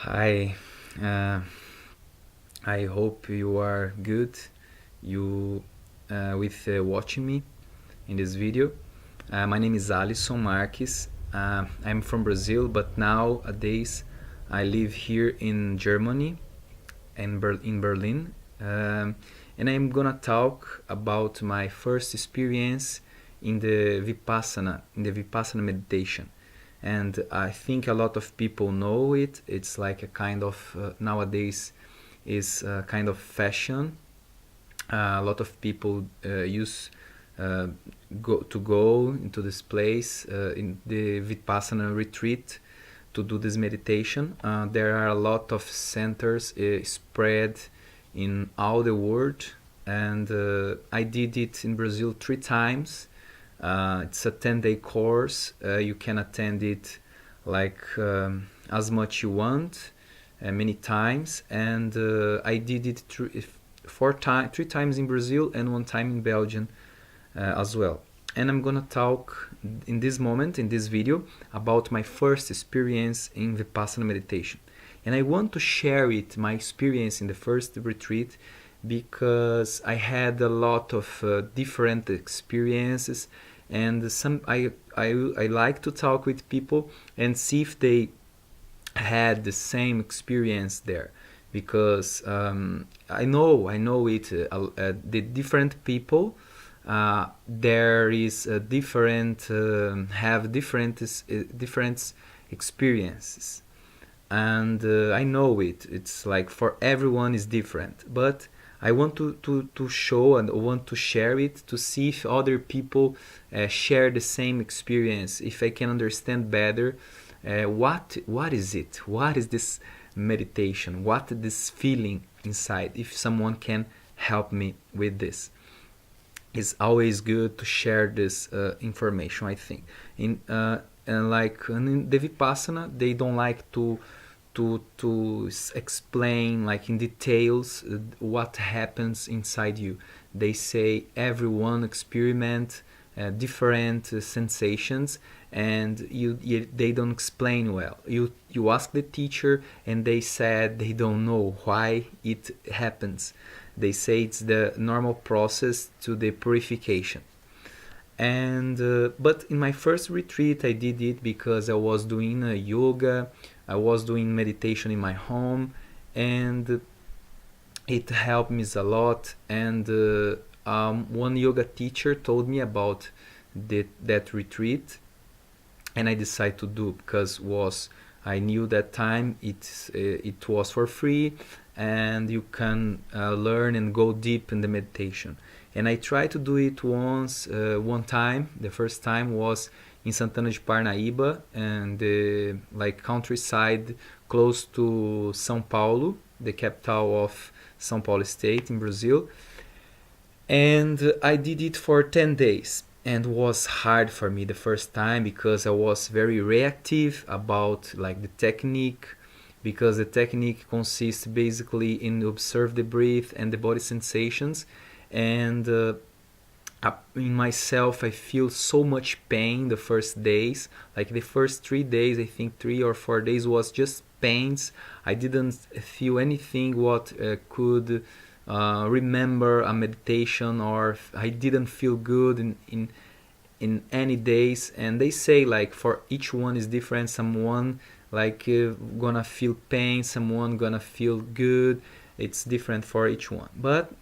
Hi, uh, I hope you are good. You with watching me in this video. My name is Alisson Marques. I'm from Brazil, but nowadays I live here in Germany, in Berlin, and I'm gonna talk about my first experience in the Vipassana meditation. And I think a lot of people know it. It's like a kind of nowadays is a kind of fashion. A lot of people use uh, go into this place in the Vipassana retreat to do this meditation. There are a lot of centers spread in all the world, and I did it in Brazil 3 times. It's a 10-day course. You can attend it like as much you want, many times, and I did it 3 times in Brazil and 1 time in Belgium as well. And I'm gonna talk in this moment, in this video, about my first experience in Vipassana meditation. And I want to share it, my experience in the first retreat, because I had a lot of different experiences, and I like to talk with people and see if they had the same experience there, because I know it. The different people there is a different have different experiences, and I know it. It's like for everyone is different, but I want to show and want to share it to see if other people share the same experience, if I can understand better what is it, what is this meditation, what is this feeling inside, if someone can help me with this. It's always good to share this information, I think. In the Vipassana, they don't like to explain like in details what happens inside you. They say everyone experiment different sensations, and they don't explain well. You ask the teacher, and they said they don't know why it happens. They say it's the normal process to the purification. And but in my first retreat I did it because I was doing yoga, I was doing meditation in my home, and it helped me a lot. And one yoga teacher told me about that retreat, and I decided to do, because was I knew that time it was for free, and you can learn and go deep in the meditation. And I tried to do it one time. The first time was in Santana de Parnaíba, and the like countryside close to São Paulo, the capital of São Paulo state in Brazil. And I did it for 10 days, and was hard for me the first time because I was very reactive about like the technique, because the technique consists basically in observe the breath and the body sensations. And in myself I feel so much pain the first days. Like the first 3 days, I think 3 or 4 days was just pains. I didn't feel anything what could remember a meditation, or I didn't feel good in any days. And they say like for each one is different. Someone like gonna feel pain, someone gonna feel good. It's different for each one. But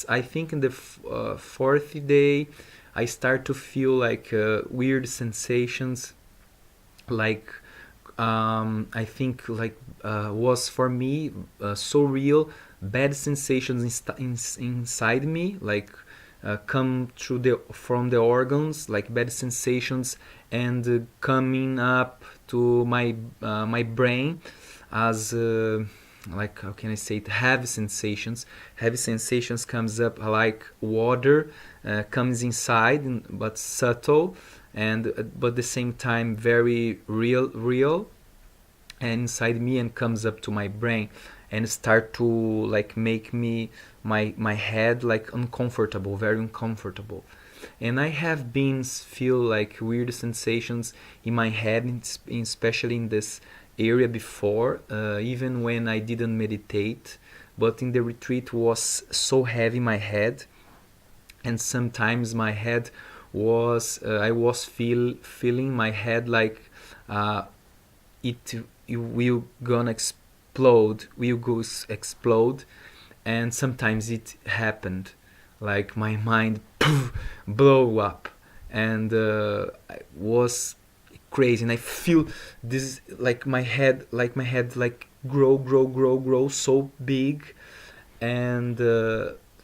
I think in the fourth day I start to feel like weird sensations, like I think like was for me so real, bad sensations inside me, like come through from the organs, like bad sensations, and coming up to my brain as like, how can I say it, heavy sensations. Heavy sensations comes up like water comes inside, but subtle, and but at the same time very real and inside me, and comes up to my brain and start to like make me my head like uncomfortable, very uncomfortable. And I have been feel like weird sensations in my head, especially in this area before, even when I didn't meditate. But in the retreat was so heavy my head, and sometimes my head was I was feeling my head like uh, it will gonna explode, and sometimes it happened, like my mind blow up, and I was crazy, and I feel this like my head like grow so big, and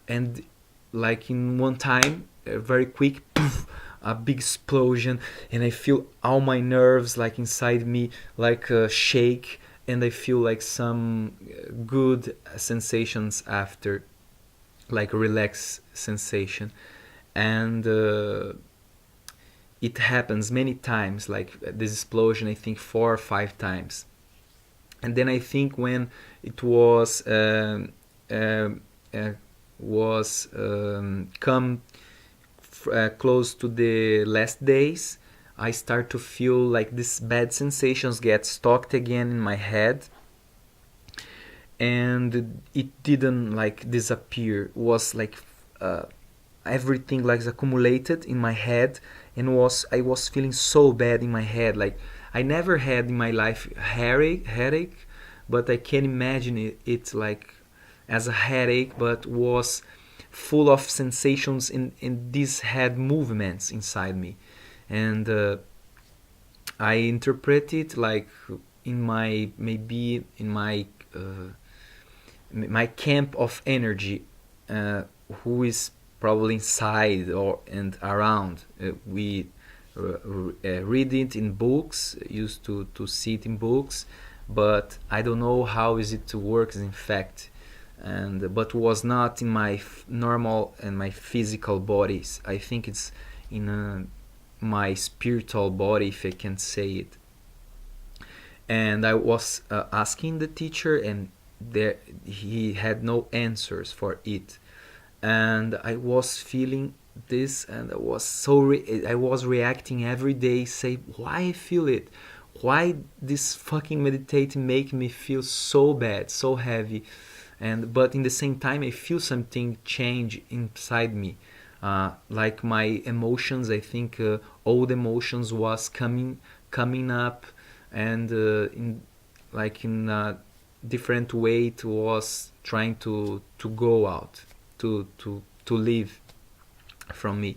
and like in one time, very quick, poof, a big explosion, and I feel all my nerves like inside me like shake, and I feel like some good sensations after, like relaxed sensation, and it happens many times, like this explosion, I think 4 or 5 times. And then I think when it um, uh, was come close to the last days, I start to feel like these bad sensations get stuck again in my head, and it didn't like disappear. It was like uh, everything like accumulated in my head, and I was feeling so bad in my head. Like I never had in my life headache, but I can imagine it like as a headache, but was full of sensations in these head movements inside me. And I interpret it like in my, maybe in my camp of energy, who is probably inside or and around. We read it in books, used to see it in books, but I don't know how is it to work in fact, and but was not in my normal and my physical bodies. I think it's in my spiritual body, if I can say it. And I was asking the teacher, and there he had no answers for it, and I was feeling this, and I was I was reacting every day, say why I feel it, why this fucking meditating make me feel so bad, so heavy. And but in the same time I feel something change inside me, like my emotions, I think old emotions was coming up, and in like in a different way it was trying to go out, to leave from me.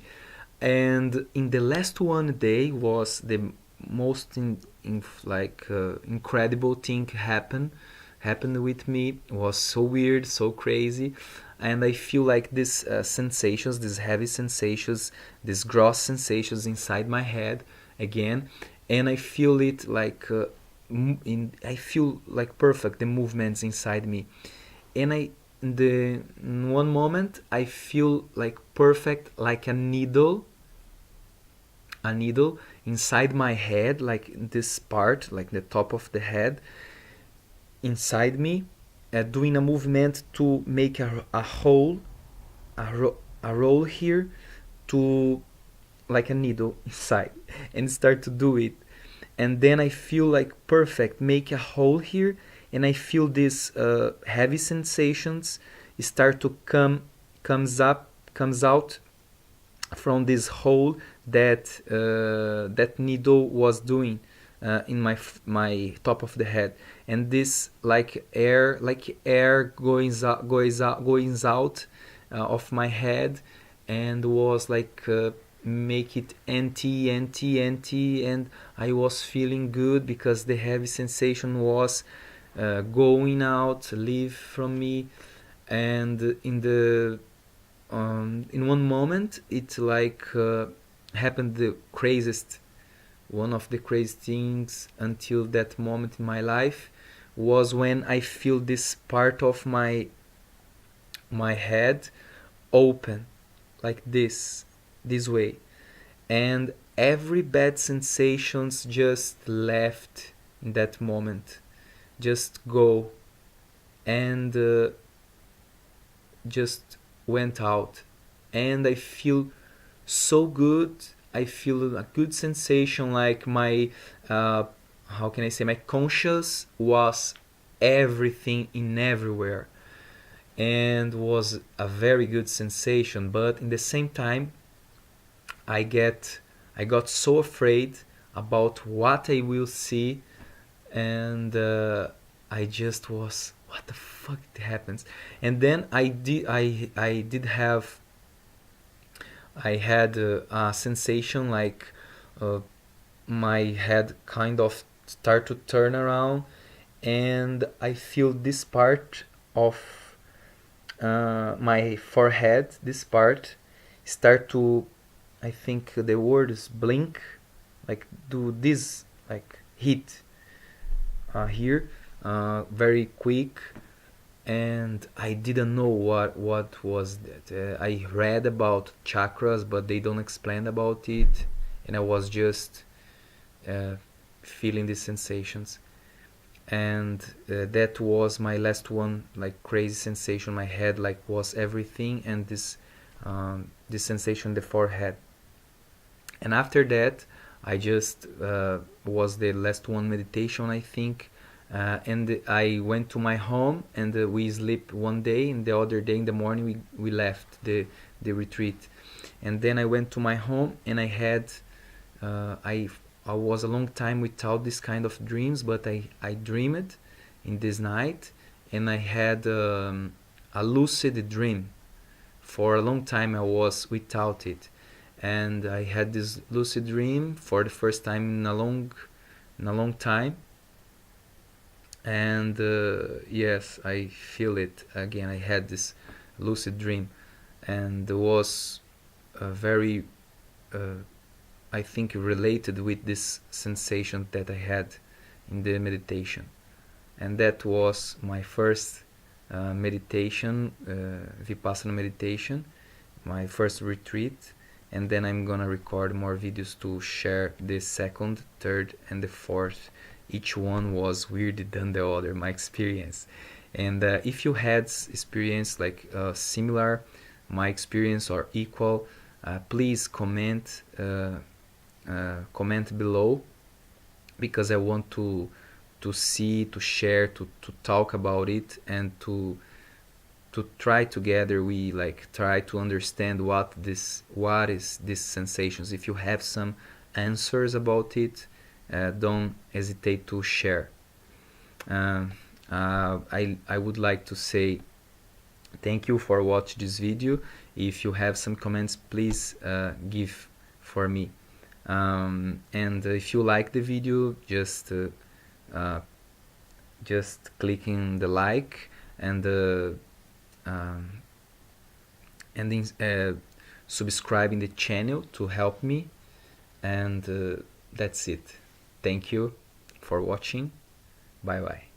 And in the last one day was the most incredible thing happened with me. It was so weird, so crazy, and I feel like these sensations, these heavy sensations, these gross sensations inside my head again, and I feel it like I feel like perfect the movements inside me, and in one moment I feel like perfect, like a needle inside my head, like this part, like the top of the head inside me, doing a movement to make a hole, a roll here, to like a needle inside, and start to do it. And then I feel like perfect, make a hole here, and I feel these heavy sensations start to comes out from this hole that that needle was doing in my top of the head. And this like air goes out of my head, and was like make it empty, and I was feeling good because the heavy sensation was going out, leave from me. And in one moment it like happened the craziest, one of the crazy things until that moment in my life, was when I feel this part of my head open, like this way, and every bad sensations just left in that moment, just go, and just went out. And I feel so good. I feel a good sensation, like my how can I say, my conscious was everything in everywhere, and was a very good sensation. But in the same time, I get I got so afraid about what I will see, and I just was, what the fuck happens? And then I did have I had a sensation like uh, my head kind of start to turn around, and I feel this part of my forehead, this part start to, I think the word is blink, like do this, like hit here very quick. And I didn't know what was that. I read about chakras, but they don't explain about it, and I was just uh, feeling these sensations. And that was my last one, like crazy sensation. My head like was everything, and this sensation in the forehead. And after that, I just was the last one meditation, I think. And I went to my home, and we sleep one day, and the other day in the morning we left the retreat. And then I went to my home, and I had I was a long time without this kind of dreams, but I dreamed in this night, and I had a lucid dream. For a long time I was without it, and I had this lucid dream for the first time in a long time. And yes, I feel it again. I had this lucid dream, and it was very I think related with this sensation that I had in the meditation. And that was my first meditation, Vipassana meditation, my first retreat. And then I'm gonna record more videos to share the second, third, and the fourth. Each one was weirder than the other, my experience. And if you had experience like similar my experience or equal, please comment below, because I want to see, to share, to talk about it, and to try together. We like try to understand what is this sensations. If you have some answers about it, don't hesitate to share. I would like to say thank you for watching this video. If you have some comments, please give for me. And if you like the video, just clicking the like, and subscribing the channel to help me. And that's it. Thank you for watching. Bye bye.